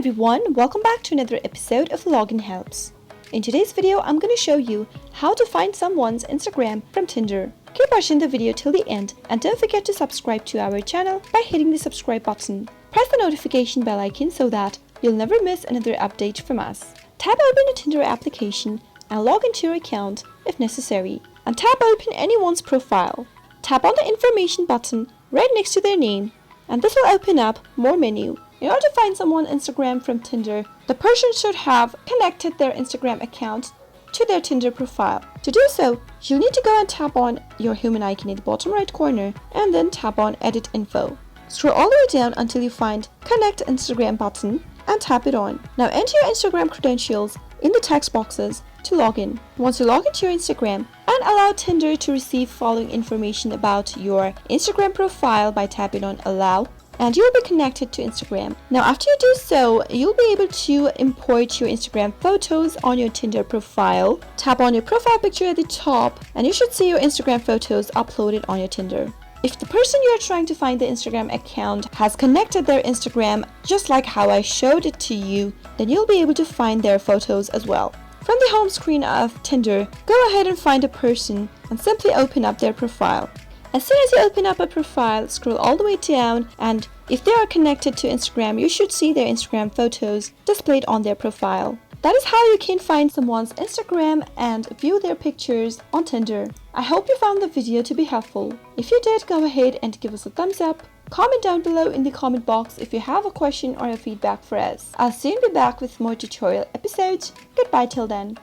everyone, welcome back to another episode of Login Helps. In today's video, I'm going to show you how to find someone's Instagram from Tinder. Keep watching the video till the end and don't forget to subscribe to our channel by hitting the subscribe button. Press the notification bell icon so that you'll never miss another update from us. Tap open the Tinder application and log into your account if necessary. And tap open anyone's profile. Tap on the information button right next to their name and this will open up more menu. In order to find someone's Instagram from Tinder, the person should have connected their Instagram account to their Tinder profile. To do so, you'll need to go and tap on your human icon in the bottom right corner and then tap on Edit Info. Scroll all the way down until you find Connect Instagram button and tap it on. Now enter your Instagram credentials in the text boxes to log in. Once you log into your Instagram, and allow Tinder to receive following information about your Instagram profile by tapping on Allow, and you'll be connected to Instagram. Now after you do so, you'll be able to import your Instagram photos on your Tinder profile. Tap on your profile picture at the top and you should see your Instagram photos uploaded on your Tinder. If the person you are trying to find the Instagram account has connected their Instagram just like how I showed it to you, then you'll be able to find their photos as well. From the home screen of Tinder, go ahead and find a person and simply open up their profile. As soon as you open up a profile, scroll all the way down and if they are connected to Instagram, you should see their Instagram photos displayed on their profile. That is how you can find someone's Instagram and view their pictures on Tinder. I hope you found the video to be helpful. If you did, go ahead and give us a thumbs up. Comment down below in the comment box if you have a question or a feedback for us. I'll soon be back with more tutorial episodes. Goodbye till then.